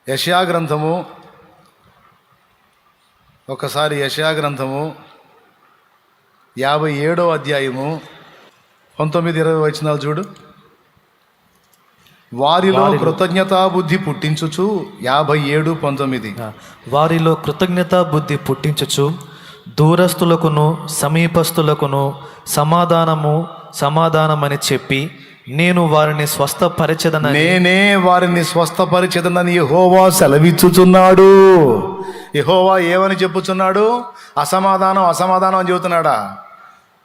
యెషయా గ్రంథము, ఒకసారి యెషయా గ్రంథము 57వ అధ్యాయము 19-20 వచనాలు చూడు. వారిలో కృతజ్ఞతా బుద్ధి పుట్టించుచు 57:19. వారిలో కృతజ్ఞతా బుద్ధి పుట్టించుచు దూరస్తులకును సమీపస్తులకును సమాధానమని చెప్పి నేను వారిని నేనే వారిని స్వస్థపరిచెదనని యెహోవా సెలవిచ్చుచున్నాడు. యెహోవా ఏమని చెప్పుచున్నాడు? అసమాధానం అని చెబుతున్నాడా?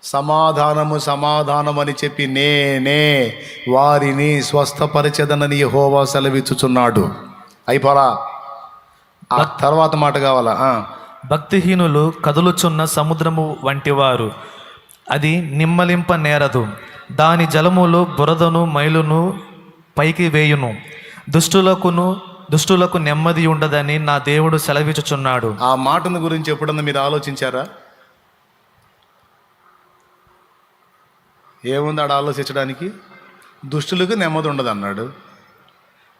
సమాధానం అని చెప్పి నేనే వారిని స్వస్థపరిచెదనని యెహోవా సెలవిచ్చుచున్నాడు. అయిపోలా, ఆ తర్వాత మాట కావాలా? భక్తిహీనులు కదులుచున్న సముద్రము వంటివారు, అది నిమ్మలింప నేరదు, దాని జలములు బురదను మైలును పైకి వేయును. దుష్టులకు నెమ్మది ఉండదని నా దేవుడు సెలవిచ్చుచున్నాడు. ఆ మాటను గురించి ఎప్పుడన్నా మీరు ఆలోచించారా? ఏముంది ఆడ ఆలోచించడానికి? దుష్టులకు నెమ్మది ఉండదు అన్నాడు.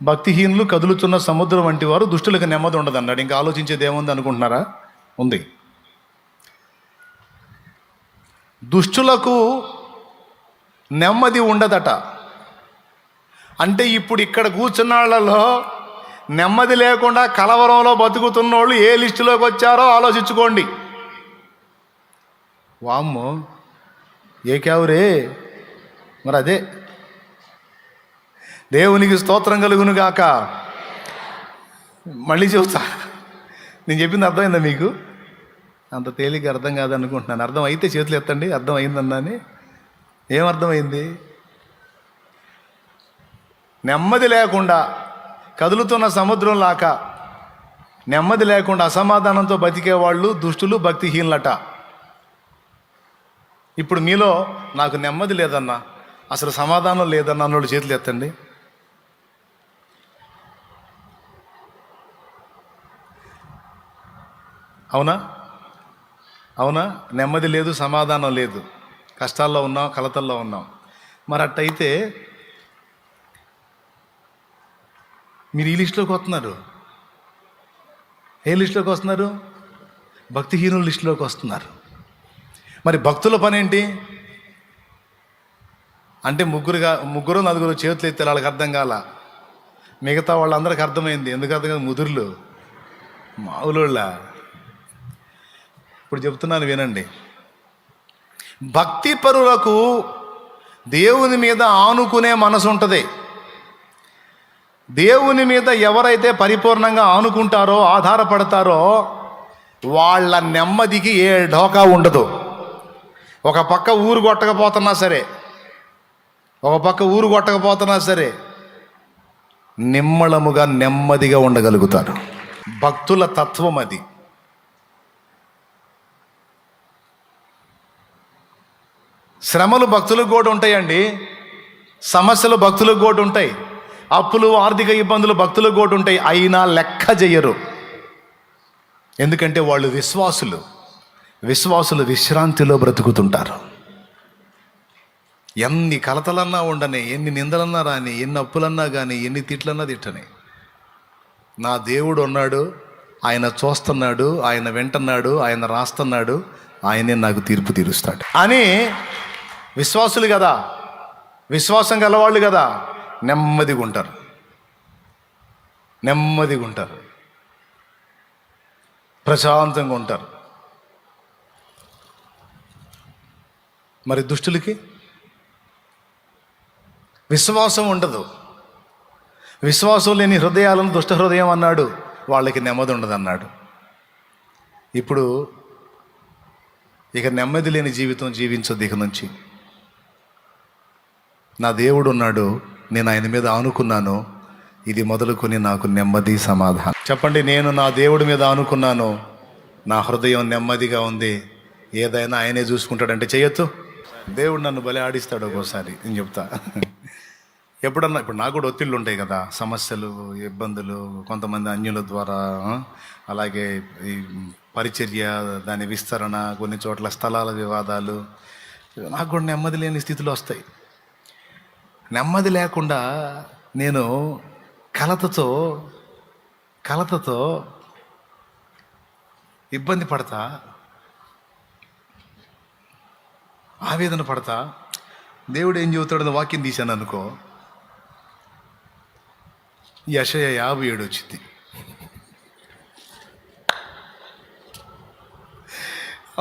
భక్తిహీనులు కదులుతున్న సముద్రం వంటి వారు, దుష్టులకు నెమ్మది ఉండదు అన్నాడు. ఇంకా ఆలోచించేది ఏముంది అనుకుంటున్నారా? ఉంది. దుష్టులకు నెమ్మది ఉండదట. అంటే ఇప్పుడు ఇక్కడ కూర్చున్న వాళ్ళలో నెమ్మది లేకుండా కలవరంలో బతుకుతున్న వాళ్ళు ఏ లిస్టులోకి వచ్చారో ఆలోచించుకోండి. వామ్మో, ఏ క్యావురే! మరి అదే, దేవునికి స్తోత్రం కలుగును గాక. మళ్ళీ చెబుతా, నేను చెప్పింది అర్థమైందా మీకు? అంత తేలిక అర్థం కాదనుకుంటున్నాను. అర్థం అయితే చేతులు ఎత్తండి. అర్థం అయిందన్నాని. ఏమర్థమైంది? నెమ్మది లేకుండా కదులుతున్న సముద్రం లాక నెమ్మది లేకుండా అసమాధానంతో బతికేవాళ్ళు దుష్టులు, భక్తిహీనులట. ఇప్పుడు మీలో నాకు నెమ్మది లేదన్నా, అసలు సమాధానం లేదన్నా అన్నోళ్ళు చేతులు ఎత్తండి. అవునా? నెమ్మది లేదు, సమాధానం లేదు, కష్టాల్లో ఉన్నాం, కలతల్లో ఉన్నాం. మరి అట్టయితే మీరు ఈ లిస్టులోకి వస్తున్నారు. ఏ లిస్టులోకి వస్తున్నారు? భక్తిహీనుల లిస్టులోకి వస్తున్నారు. మరి భక్తుల పని ఏంటి అంటే ముగ్గురు నలుగురు చేతులు ఎత్తే వాళ్ళకి అర్థం కాల. మిగతా వాళ్ళందరికీ అర్థమైంది. ఎందుకు అర్థం కాదు? ముదురులు మావులోళ్ళ. ఇప్పుడు చెప్తున్నాను వినండి. భక్తి పరులకు దేవుని మీద ఆనుకునే మనసు ఉంటుంది. దేవుని మీద ఎవరైతే పరిపూర్ణంగా ఆనుకుంటారో, ఆధారపడతారో, వాళ్ళ నెమ్మదికి ఏ ఢోకా ఉండదు. ఒక పక్క ఊరు కొట్టకపోతున్నా సరే నిమ్మళముగా నెమ్మదిగా ఉండగలుగుతారు. భక్తుల తత్వం అది. శ్రమలు భక్తులకు కూడా ఉంటాయండి. సమస్యలు భక్తులకు కూడా ఉంటాయి. అప్పులు, ఆర్థిక ఇబ్బందులు భక్తులకు కూడా ఉంటాయి. అయినా లెక్క చెయ్యరు. ఎందుకంటే వాళ్ళు విశ్వాసులు విశ్రాంతిలో బ్రతుకుతుంటారు. ఎన్ని కలతలన్నా ఉండని, ఎన్ని నిందలన్నా రాని, ఎన్ని అప్పులన్నా కానీ, ఎన్ని తిట్లన్నా తిట్టని, నా దేవుడు ఉన్నాడు, ఆయన చూస్తున్నాడు, ఆయన వింటున్నాడు, ఆయన రాస్తున్నాడు, ఆయనే నాకు తీర్పు తీరుస్తాడు అని విశ్వాసులు కదా, విశ్వాసం గలవాళ్ళు కదా, నెమ్మదిగా ఉంటారు, ప్రశాంతంగా ఉంటారు. మరి దుష్టులకి విశ్వాసం ఉండదు. విశ్వాసం లేని హృదయాలను దుష్ట హృదయం అన్నాడు. వాళ్ళకి నెమ్మది ఉండదు అన్నాడు. ఇప్పుడు ఇక నెమ్మది లేని జీవితం జీవించొద్దు. ఇక నుంచి నా దేవుడు ఉన్నాడు, నేను ఆయన మీద ఆనుకున్నాను, ఇది మొదలుకొని నాకు నెమ్మది, సమాధానం. చెప్పండి, నేను నా దేవుడి మీద ఆనుకున్నాను, నా హృదయం నెమ్మదిగా ఉంది, ఏదైనా ఆయనే చూసుకుంటాడంటే చేయొచ్చు. దేవుడు నన్ను బలి ఆడిస్తాడు ఒక్కోసారి. నేను చెప్తా, ఎప్పుడన్నా ఇప్పుడు నాకు కూడా ఒత్తిళ్ళు ఉంటాయి కదా, సమస్యలు, ఇబ్బందులు, కొంతమంది అన్యుల ద్వారా, అలాగే ఈ పరిచర్య, దాని విస్తరణ, కొన్ని చోట్ల స్థలాల వివాదాలు, నాకు కూడా నెమ్మది లేని స్థితిలో వస్తాయి. నెమ్మది లేకుండా నేను కలతతో కలతతో ఇబ్బంది పడతా, ఆవేదన పడతా, దేవుడు ఏం చెబుతాడని వాక్యం తీశాను అనుకో, యెషయా 57 వచ్చింది.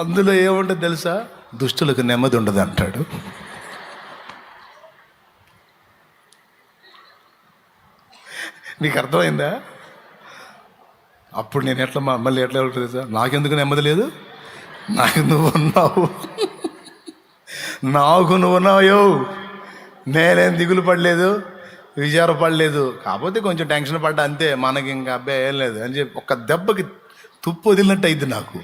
అందులో ఏముంటుంది తెలుసా? దుష్టులకు నెమ్మది ఉండదు అంటాడు. నీకు అర్థమైందా? అప్పుడు నేను మళ్ళీ ఎట్లా ఉంటుంది తెలుసా? నాకెందుకు నెమ్మది లేదు? నాకు నువ్వు ఉన్నావు, నాకు నువ్వు ఉన్నావు. నేనేం దిగులు పడలేదు, విచార పడలేదు, కాకపోతే కొంచెం టెన్షన్ పడ్డా అంతే. మనకి ఇంకా అబ్బాయి ఏం లేదు అని చెప్పి ఒక్క దెబ్బకి తుప్పు వదిలినట్టు అయింది నాకు.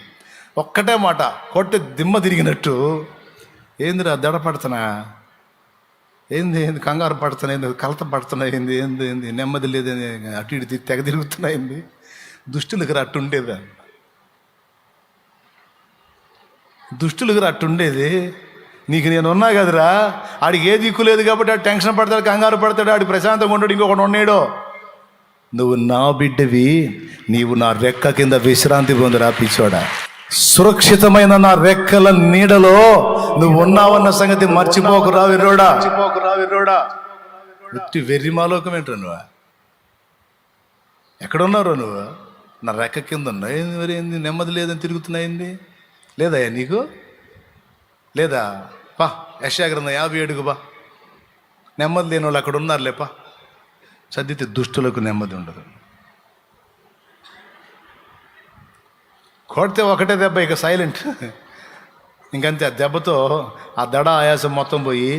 ఒక్కటే మాట కొట్టి దిమ్మ తిరిగినట్టు. ఏందిరా దడ పడుతున్నా, ఏంది కంగారు పడుతున్నా, ఏంది కలత పడుతున్నా, ఏంది నెమ్మది లేదని అటు ఇటు తెగ తిరుగుతున్నా, ఏంది దుష్టులకు అట్టుండేదా? దుష్టులకు అట్టుండేది. నీకు నేను ఉన్నా కదరా, ఆడికి ఏ దిక్కు లేదు కాబట్టి ఆడు టెన్షన్ పడతాడు, కంగారు పడతాడు, ఆడు ప్రశాంతంగా ఉంటాడు, ఇంకొకటి ఉన్నాడో. నువ్వు నా బిడ్డవి, నీవు నా రెక్క కింద విశ్రాంతి పొందురా పిచ్చోడా. సురక్షితమైన నా రెక్కల నీడలో నువ్వు ఉన్నావన్న సంగతి మర్చిపోకురా విర్రోడా. ఉత్తి వెర్రిమాలోకం ఏంట్రా నువ్వు? ఎక్కడున్నారో నువ్వు? నా రెక్క కింద ఉన్నా ఏంది నెమ్మది లేదని తిరుగుతున్నాయింది లేదయ్యా నీకు? లేదా పా యెషయా గ్రంథం 57 బా. నెమ్మది లేని వాళ్ళు అక్కడ ఉన్నారు లేపా. చదివితే దుష్టులకు నెమ్మది ఉండదు. కొడితే ఒకటే దెబ్బ, ఇక సైలెంట్, ఇంకంతే. ఆ దెబ్బతో ఆ దడ ఆయాసం మొత్తం పోయి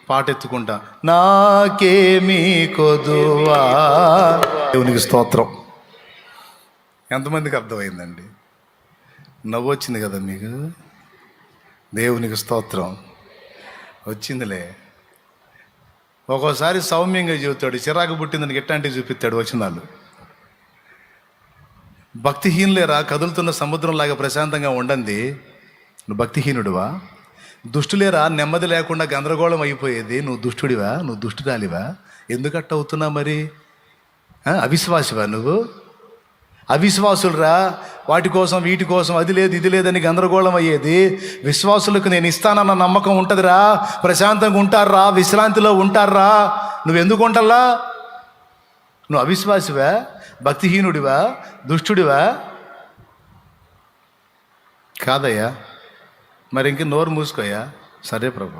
పాట ఎత్తుకుంటా, నాకేమీ కొదువా. దేవునికి స్తోత్రం. ఎంతమందికి అర్థమైందండి? నవ్వు వచ్చింది కదా మీకు? దేవునికి స్తోత్రం. వచ్చిందిలే. ఒక్కోసారి సౌమ్యంగా చెబుతాడు, చిరాకు పుట్టిందని ఎట్లాంటివి చూపిస్తాడు వచనాలు. భక్తిహీనులేరా, కదులుతున్న సముద్రంలాగా ప్రశాంతంగా ఉండండి. నువ్వు భక్తిహీనుడివా? దుష్టులేరా, నెమ్మది లేకుండా గందరగోళం అయిపోయేది. నువ్వు దుష్టుడివా? నువ్వు దుష్టురాలివా? ఎందుకట్ట అవుతున్నా మరి? అవిశ్వాసివా నువ్వు? అవిశ్వాసులరా, వాటి కోసం వీటి కోసం అది లేదు ఇది లేదని గందరగోళం అయ్యేది. విశ్వాసులకు నేను ఇస్తానన్న నమ్మకం ఉంటుందిరా, ప్రశాంతంగా ఉంటారా, విశ్రాంతిలో ఉంటారా. నువ్వెందుకు ఉంటల్లా? నువ్వు అవిశ్వాసివా, భక్తిహీనుడివా, దుష్టుడివా? కాదయ్యా. మరి ఇంక నోరు మూసుకోయా. సరే ప్రభు.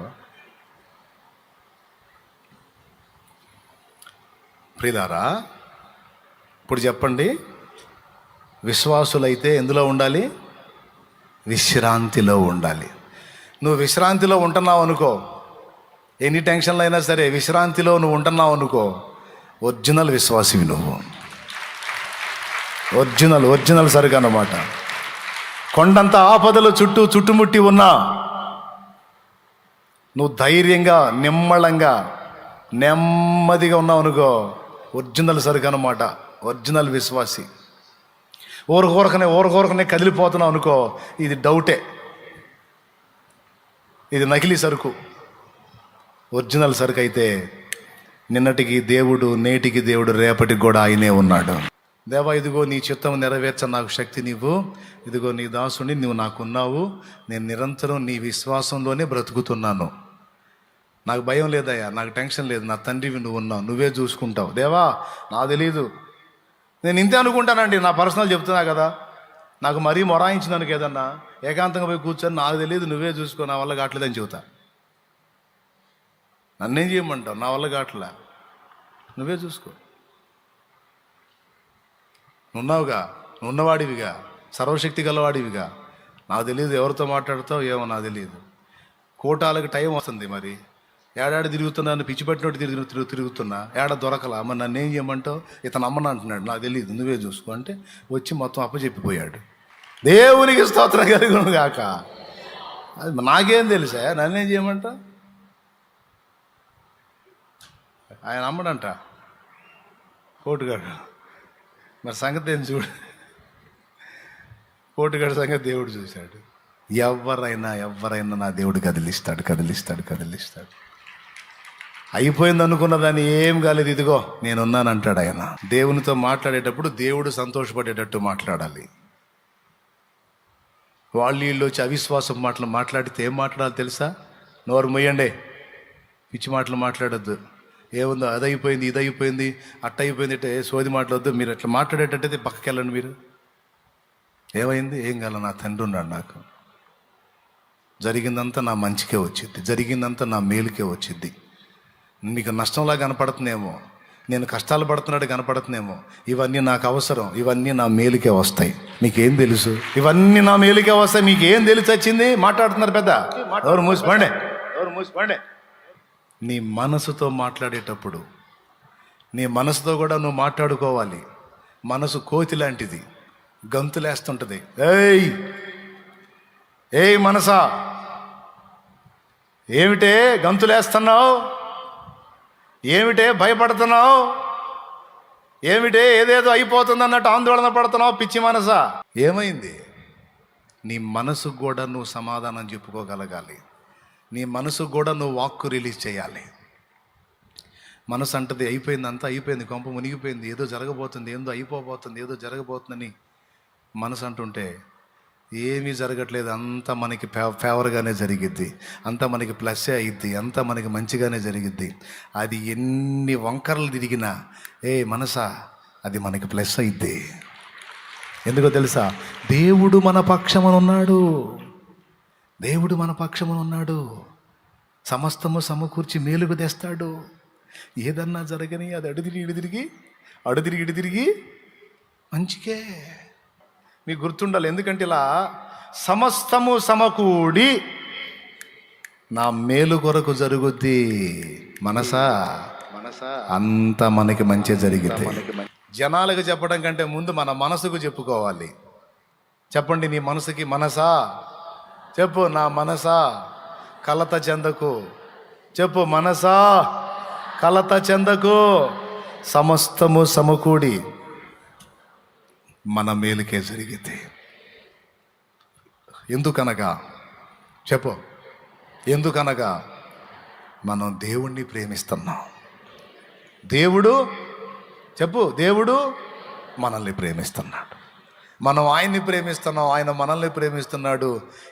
ప్రియులారా, ఇప్పుడు చెప్పండి, విశ్వాసులైతే ఎందులో ఉండాలి? విశ్రాంతిలో ఉండాలి. నువ్వు విశ్రాంతిలో ఉంటున్నావు అనుకో, ఎన్ని టెన్షన్లు అయినా సరే విశ్రాంతిలో నువ్వు ఉంటున్నావు అనుకో, ఒరిజినల్ విశ్వాసివి నువ్వు. ఒరిజినల్ సరిగా అన్నమాట. కొండంత ఆపదలు చుట్టుముట్టి ఉన్నా నువ్వు ధైర్యంగా, నిమ్మళంగా, నెమ్మదిగా ఉన్నావు అనుకో, ఒరిజినల్ సరిగా అన్నమాట. ఒరిజినల్ విశ్వాసి. ఊరకూరకనే కదిలిపోతున్నావు అనుకో, ఇది డౌటే, ఇది నకిలీ సరుకు. ఒరిజినల్ సరుకు అయితే నిన్నటికి దేవుడు, నేటికి దేవుడు, రేపటికి కూడా ఆయనే ఉన్నాడు. దేవా, ఇదిగో నీ చిత్తం నెరవేర్చ నాకు శక్తి నీవు. ఇదిగో నీ దాసుని, నువ్వు నాకున్నావు. నేను నిరంతరం నీ విశ్వాసంలోనే బ్రతుకుతున్నాను. నాకు భయం లేదయ్యా, నాకు టెన్షన్ లేదు. నా తండ్రివి నువ్వు ఉన్నావు, నువ్వే చూసుకుంటావు. దేవా, నాకు తెలీదు, నేను ఇంతే అనుకుంటానండి. నా పర్సనల్ చెప్తున్నా కదా. నాకు మరీ మొరాయించినందుకు ఏదన్నా ఏకాంతంగా పోయి కూర్చొని, నాకు తెలియదు, నువ్వే చూసుకో, నా వల్ల కావట్లేదని చెబుతా. నన్నేం చేయమంటావు? నా వల్ల కావట్లే, నువ్వే చూసుకో. నువ్వున్నావుగా, నువ్వున్నవాడివిగా, సర్వశక్తి గలవాడివిగా. నాకు తెలియదు ఎవరితో మాట్లాడతావు ఏమో, నాకు తెలియదు. కోటాలకు టైం వస్తుంది. మరి ఏడాడు తిరుగుతున్నాను, పిచ్చి పట్టినట్టు తిరుగుతున్నా, ఏడ దొరకలా. మరి నన్ను ఏం చేయమంటావు? ఇతను అమ్మను అంటున్నాడు, నాకు తెలియదు, నువ్వే చూసుకో అంటే వచ్చి మొత్తం అప్పచెప్పిపోయాడు. దేవునికి స్తోత్రం కలుగును గాక. అది నాకేం తెలుసా, నన్నేం చేయమంటావు? ఆయన అమ్మడంట కోటుగాడు. మరి సంగతి ఏం చూడు, కోటుగాడి సంగతి దేవుడు చూశాడు. ఎవరైనా నా దేవుడు కదిలిస్తాడు. అయిపోయింది అనుకున్నదాన్ని ఏం కాలేదు, ఇదిగో నేనున్నాను అంటాడు ఆయన. దేవునితో మాట్లాడేటప్పుడు దేవుడు సంతోషపడేటట్టు మాట్లాడాలి. వీళ్ళు వచ్చి అవిశ్వాసం మాటలు మాట్లాడితే ఏం మాట్లాడాలి తెలుసా? నోరు మొయ్యండి, పిచ్చి మాటలు మాట్లాడొద్దు. ఏముందో అది అయిపోయింది, ఇది అయిపోయింది, అట్ట అయిపోయింది, అంటే సోది మాట్లాడొద్దు. మీరు అట్లా మాట్లాడేటట్టయితే పక్కకి వెళ్ళండి. మీరు ఏమైంది, ఏం కాల, నా తండ్రి ఉన్నాడు, నాకు జరిగిందంతా నా మంచికే వచ్చిద్ది, జరిగిందంతా నా మేలుకే వచ్చిద్ది. మీకు నష్టంలా కనపడుతుందేమో, నేను కష్టాలు పడుతున్నాడు కనపడుతుందేమో, ఇవన్నీ నాకు అవసరం, ఇవన్నీ నా మేలుకే వస్తాయి. మీకేం తెలుసు? ఇవన్నీ నా మేలుకే వస్తాయి, మీకేం తెలిసి వచ్చింది? మాట్లాడుతున్నారు పెద్ద. ఎవరు మూసిపండే. నీ మనసుతో మాట్లాడేటప్పుడు నీ మనసుతో కూడా నువ్వు మాట్లాడుకోవాలి. మనసు కోతి లాంటిది, గంతులేస్తుంటుంది. ఏయ్ మనసా, ఏమిటే గంతులేస్తున్నావు? ఏమిటే భయపడుతున్నావు? ఏమిటే ఏదేదో అయిపోతుంది అన్నట్టు ఆందోళన పడుతున్నావు? పిచ్చి మనసా, ఏమైంది? నీ మనసుకు కూడా నువ్వు సమాధానం చెప్పుకోగలగాలి. నీ మనసుకు కూడా నువ్వు వాక్కు రిలీజ్ చేయాలి. మనసు అంటది అయిపోయింది, అంతా అయిపోయింది, కొంప మునిగిపోయింది, ఏదో జరగబోతుంది, ఏదో అయిపోబోతుంది, ఏదో జరగబోతుందని మనసు అంటుంటే ఏమీ జరగట్లేదు. అంతా మనకి ఫేవర్గానే జరిగిద్ది, అంతా మనకి ప్లస్సే అయ్యిద్ది, అంతా మనకి మంచిగానే జరిగిద్ది. అది ఎన్ని వంకరలు తిరిగినా మనసా, అది మనకి ప్లస్ అయ్యిద్ది. ఎందుకో తెలుసా? దేవుడు మన పక్షమునున్నాడు. దేవుడు మన పక్షమునున్నాడు. సమస్తము సమకూర్చి మేలుకు తెస్తాడు. ఏదన్నా జరగని అది అడుదిరిగి ఇటు మంచికే. మీకు గుర్తుండాలి. ఎందుకంటే ఇలా సమస్తము సమకూడి నా మేలు కొరకు జరుగుద్ది. మనసా అంతా మనకి మంచి జరిగితే. జనాలకు చెప్పడం కంటే ముందు మన మనసుకు చెప్పుకోవాలి. చెప్పండి, నీ మనసుకి, మనసా చెప్పు, నా మనసా కలత చెందకు. చెప్పు, మనసా కలత చెందకు, సమస్తము సమకూడి మన మేలుకే జరిగితే. ఎందుకనగా చెప్పు, ఎందుకనగా మనం దేవుణ్ణి ప్రేమిస్తున్నాం. దేవుడు చెప్పు, దేవుడు మనల్ని ప్రేమిస్తున్నాడు. మనం ఆయన్ని ప్రేమిస్తున్నాం, ఆయన మనల్ని ప్రేమిస్తున్నాడు.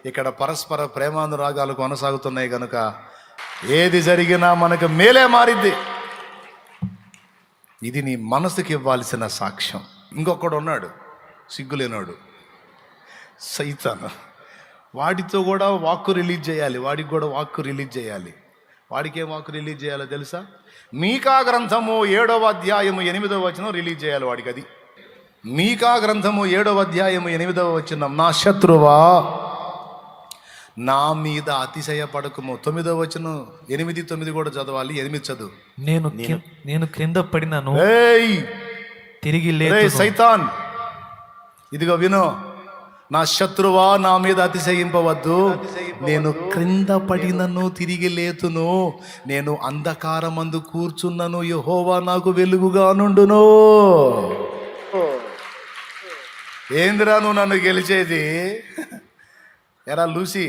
ఇక్కడ పరస్పర ప్రేమానురాగాలు కొనసాగుతున్నాయి కనుక ఏది జరిగినా మనకు మేలే మారిద్ది. ఇది నీ మనసుకి ఇవ్వాల్సిన సాక్ష్యం. ఇంకొకడు ఉన్నాడు, సిగ్గులేనాడు, సైతాను. వాడితో కూడా వాక్కు రిలీజ్ చేయాలి. వాడికి కూడా వాక్కు రిలీజ్ చేయాలి. వాడికి ఏం వాక్కు రిలీజ్ చేయాలో తెలుసా? మీకా గ్రంథము 7వ అధ్యాయము 8వ వచనం రిలీజ్ చేయాలి వాడికి. అది మీకా గ్రంథము 7వ అధ్యాయము 8వ వచనం, నా శత్రువా నా మీద అతిశయపడకుము. 9వ వచనం 8, 9 కూడా చదవాలి. 8 చదువు. నేను క్రింద పడినను తిరిగి సైతాన్, ఇదిగో విను, నా శత్రువా నా మీద అతిశయింపవద్దు. నేను క్రింద పడినను తిరిగి లేతును, నేను అంధకారమందు కూర్చున్నను, యెహోవా నాకు వెలుగుగా నుండును. ఏందిరా నువ్వు నన్ను గెలిచేది? ఎరా లూసి,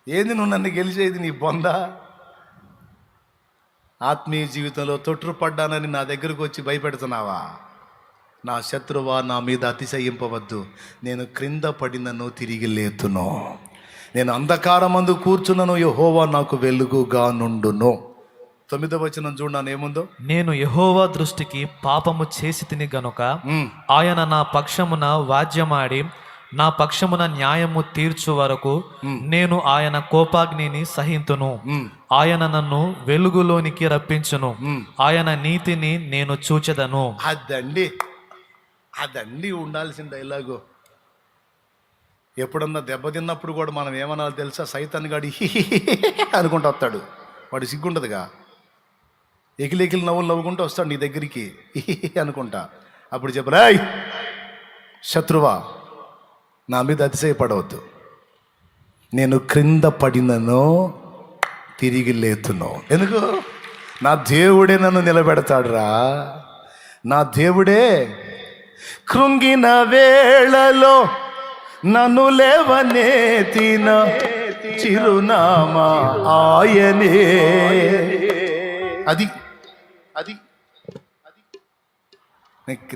ఏంది నువ్వు నన్ను గెలిచేది? నీ బొంద. ఆత్మీయ జీవితంలో తొట్టుపడ్డానని నా దగ్గరకు వచ్చి భయపెడుతున్నావా? నా శత్రువా నా మీద అతిశయింపవద్దు, నేను క్రింద పడినను తిరిగి లేతును, నేను అంధకారమందు కూర్చున్నను, యెహోవా నాకు వెలుగుగా నుండును. 9వ వచనం చూడన్నాను ఏముందో. నేను యెహోవా దృష్టికి పాపము చేసి తిని గనుక ఆయన నా పక్షమున వాద్యమాడి నా పక్షమున న్యాయము తీర్చు వరకు నేను ఆయన కోపాగ్నిని సహింతును. ఆయన నన్ను వెలుగులోనికి రప్పించును, ఆయన నీతిని నేను చూచెదను. అదండి ఉండాల్సిన డైలాగు. ఎప్పుడన్నా దెబ్బతిన్నప్పుడు కూడా మనం ఏమన్నా తెలుసా? సైతాన్ గాడి అనుకుంటూ వస్తాడు. వాడు సిగ్గుండదుగా, ఎకిలి నవ్వులు నవ్వుకుంటూ వస్తాడు నీ దగ్గరికి అనుకుంటా. అప్పుడు చెప్పరా, శత్రువా నా మీద అతిశయపడవద్దు, నేను క్రింద పడినను తిరిగి లేతును. ఎందుకు? నా దేవుడే నన్ను నిలబెడతాడురా. నా దేవుడే కృంగిన వేళలో నన్ను లేవనెత్తిన చిరునామా ఆయనే. అది అది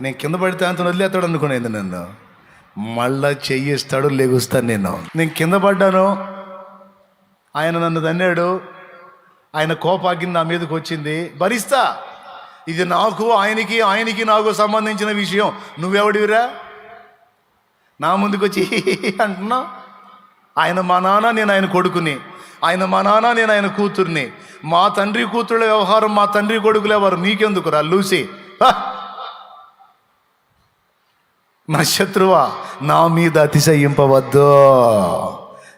నేను కింద పడితే అంత వదిలేస్తాడు అనుకునేది నన్ను. మళ్ళా చెయ్యిస్తాడు, లెగుస్తాను నేను కింద పడ్డాను, ఆయన నన్ను తన్నాడు, ఆయన కోపాగ్ని నా మీదకి వచ్చింది, భరిస్తా. ఇది నాకు ఆయనకి నాకు సంబంధించిన విషయం. నువ్వెవడివిరా నా ముందుకు వచ్చి అంటున్నావు? ఆయన మా నాన్న, నేను ఆయన కొడుకుని. ఆయన మా నాన్న, నేను ఆయన కూతుర్ని. మా తండ్రి కూతుళ్ళ వ్యవహారం మా తండ్రి కొడుకులు ఎవరు, నీకెందుకురా లూసి? నా శత్రువా, నా మీద అతిశయింపవద్దు.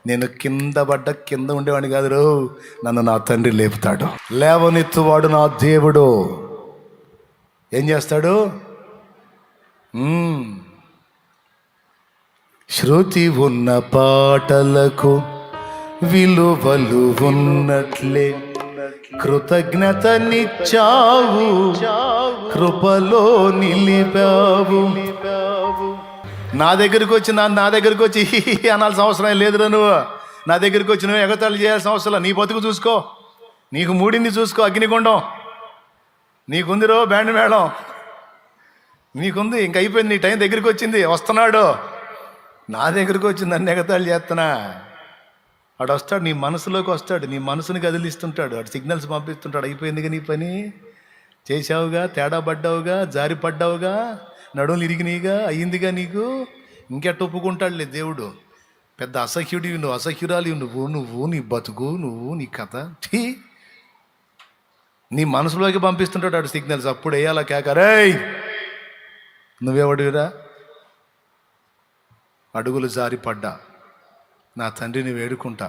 నేను కింద ఉండేవాడిని కాదు రో, నన్ను నా తండ్రి లేపుతాడు. లేవనెత్తువాడు నా దేవుడు. ఏం చేస్తాడు? శృతి ఉన్న పాటలకు విలువలు ఉన్నట్లే కృతజ్ఞతనిచ్చావు, కృపలో నిలిపావు. నా దగ్గరికి వచ్చి అనాల్సిన అవసరం లేదురా. నువ్వు నా దగ్గరికి వచ్చి నువ్వు ఎగతాళి చేయాల్సిన అవసరం. నీ బతుకు చూసుకో, నీకు మూడింది చూసుకో. అగ్నిగుండం నీకుందిరో, బ్యాండ్ మేళం నీకుంది, ఇంక అయిపోయింది. నీ టైం దగ్గరికి వచ్చింది, వస్తున్నాడు. నా దగ్గరికి వచ్చి నన్ను ఎగతాళి చేస్తున్నా. వాడు వస్తాడు, నీ మనసులోకి వస్తాడు, నీ మనసుని కదిలిస్తుంటాడు, వాడు సిగ్నల్స్ పంపిస్తుంటాడు. అయిపోయిందిగా నీ పని, చేసావుగా, తేడా పడ్డావుగా, జారి పడ్డావుగా, నడువులు ఇరిగినాయిగా, అయ్యిందిగా నీకు. ఇంకెట్ట ఒప్పుకుంటాడులే దేవుడు. పెద్ద అసహ్యుడివి నువ్వు, అసహ్యురాలి నువ్వు నీ బతుకు, నీ కథ నీ మనసులోకి పంపిస్తుంటాడు వాడు సిగ్నల్స్. అప్పుడు వేయాల కేకరేయ్, నువ్వెవడివిరా? అడుగులు జారి పడ్డా, నా తండ్రిని వేడుకుంటా.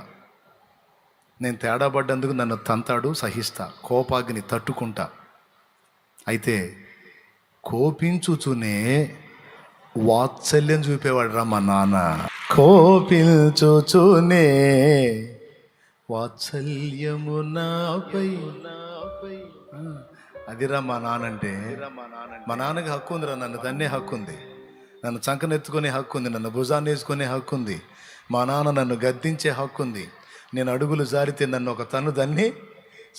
నేను తేడా పడ్డందుకు నన్ను తంతాడు, సహిస్తా. కోపాగ్ని తట్టుకుంటా. అయితే కోపించుచునే వాత్సల్యం చూపేవాడు రా మా నాన్న. కోపించుచునే వాత్సల్యము నాపై. అదిరా మా నాన్న అంటే. మా నాన్నకి హక్కు ఉందిరా, నన్ను దన్నే హక్కు ఉంది, నన్ను చంకనెత్తుకునే హక్కు ఉంది, నన్ను భుజాన్ని వేసుకునే హక్కు ఉంది. మా నాన్న నన్ను గద్దించే హక్కు ఉంది. నేను అడుగులు జారితే నన్ను ఒక తను దాన్ని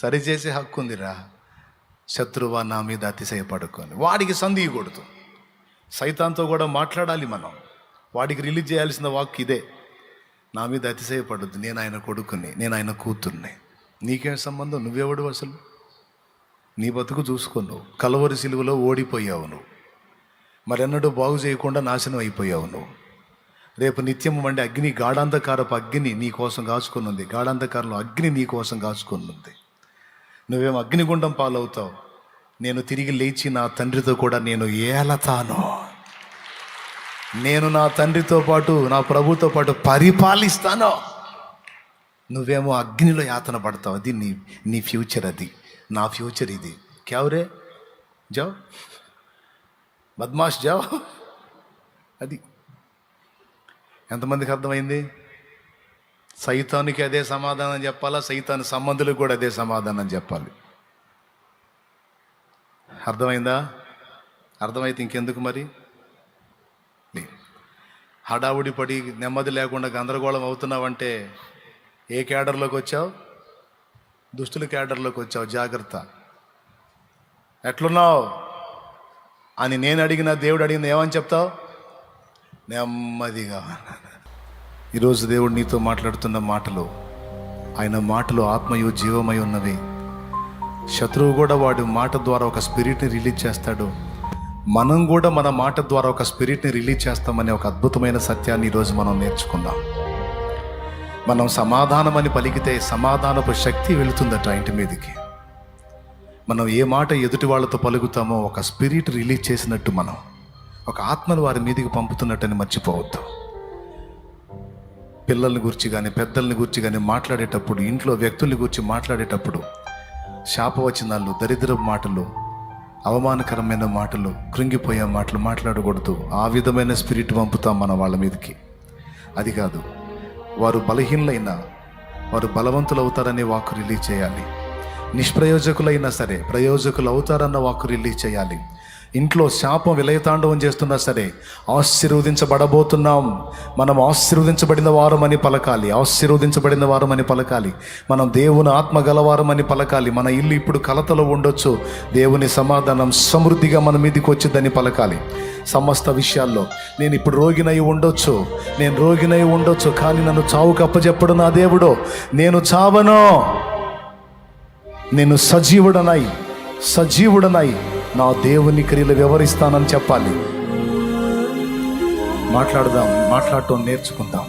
సరిచేసే హక్కు ఉందిరా. శత్రువా, నా మీద అతిశయపడుకొని వాడికి సంధియకూడదు. సైతాన్తో కూడా మాట్లాడాలి మనం. వాడికి రిలీజ్ చేయాల్సిన వాక్ ఇదే, నా మీద అతిశయపడద్దు, నేను ఆయన కొడుకుని, నేను ఆయన కూతుర్ని. నీకేం సంబంధం? నువ్వెవడు అసలు? నీ బతుకు చూసుకున్నావు. కలవరి సిలువలో ఓడిపోయావు నువ్వు. మరెన్నడూ బాగు చేయకుండా నాశనం అయిపోయావు నువ్వు. రేపు నిత్యం వండి అగ్ని, గాఢాంధకారపు అగ్ని నీ కోసం కాచుకున్నది. గాఢాంధకారంలో అగ్ని నీ కోసం కాచుకున్నది. నువ్వేమో అగ్నిగుండం పాలవుతావు. నేను తిరిగి లేచి నా తండ్రితో కూడా నేను ఏలతాను. నేను నా తండ్రితో పాటు, నా ప్రభుతో పాటు పరిపాలిస్తాను. నువ్వేమో అగ్నిలో యాతన పడతావు. అది నీ ఫ్యూచర్, అది నా ఫ్యూచర్. ఇది క్యావరే జావ్, బద్మాష్ జావ్. అది ఎంతమందికి అర్థమైంది? సైతానికి అదే సమాధానం చెప్పాలా, సైతాను సంబంధులకు కూడా అదే సమాధానం చెప్పాలి. అర్థమైందా? అర్థమైతే ఇంకెందుకు మరి? హడావుడి పడి నెమ్మది లేకుండా గందరగోళం అవుతున్నావంటే ఏ క్యాడర్లోకి వచ్చావు? దుష్టుల క్యాడర్లోకి వచ్చావు. జాగ్రత్త. ఎట్లున్నావు అని నేను అడిగినా, దేవుడు అడిగింది ఏమని చెప్తావు? నెమ్మదిగా. ఈరోజు దేవుడు నీతో మాట్లాడుతున్న మాటలు, ఆయన మాటలు ఆత్మయు జీవమై ఉన్నవి. శత్రువు కూడా వాడి మాట ద్వారా ఒక స్పిరిట్ని రిలీజ్ చేస్తాడు. మనం కూడా మన మాట ద్వారా ఒక స్పిరిట్ని రిలీజ్ చేస్తామనే ఒక అద్భుతమైన సత్యాన్ని ఈరోజు మనం నేర్చుకుందాం. మనం సమాధానం అని పలికితే సమాధానపు శక్తి వెళుతుందట ఇంటి మీదకి. మనం ఏ మాట ఎదుటి వాళ్ళతో పలుకుతామో ఒక స్పిరిట్ రిలీజ్ చేసినట్టు, మనం ఒక ఆత్మను వారి మీదకి పంపుతున్నట్టని మర్చిపోవద్దు. పిల్లల్ని గురించి కానీ, పెద్దల్ని గురించి కానీ మాట్లాడేటప్పుడు, ఇంట్లో వ్యక్తుల్ని గురించి మాట్లాడేటప్పుడు శాపవచనాలు, దరిద్రపు మాటలు, అవమానకరమైన మాటలు, కృంగిపోయే మాటలు మాట్లాడకూడదు. ఆ విధమైన స్పిరిట్ పంపుతాం మన వాళ్ళ మీదకి. అది కాదు, వారు బలహీనులైనా వారు బలవంతులు అవుతారనే వాక్కు రిలీజ్ చేయాలి. నిష్ప్రయోజకులైనా సరే ప్రయోజకులు అవుతారన్న వాక్కు రిలీజ్ చేయాలి. ఇంట్లో శాపం విలయతాండవం చేస్తున్నా సరే ఆశీర్వదించబడబోతున్నాం. మనం ఆశీర్వదించబడిన వారమని పలకాలి, ఆశీర్వదించబడిన వారమని పలకాలి. మనం దేవుని ఆత్మ గలవారమని పలకాలి. మన ఇల్లు ఇప్పుడు కలతలో ఉండొచ్చు, దేవుని సమాధానం సమృద్ధిగా మన మీదకి వచ్చిందని పలకాలి. సమస్త విషయాల్లో నేను ఇప్పుడు రోగినై ఉండొచ్చు, నేను రోగినై ఉండొచ్చు, కానీ నన్ను చావుకు అప్పచెప్పడు నా దేవుడు. నేను చావను, నేను సజీవుడనై నా దేవుని క్రియలు వివరిస్తానని చెప్పాలి. మాట్లాడటం నేర్చుకుందాం.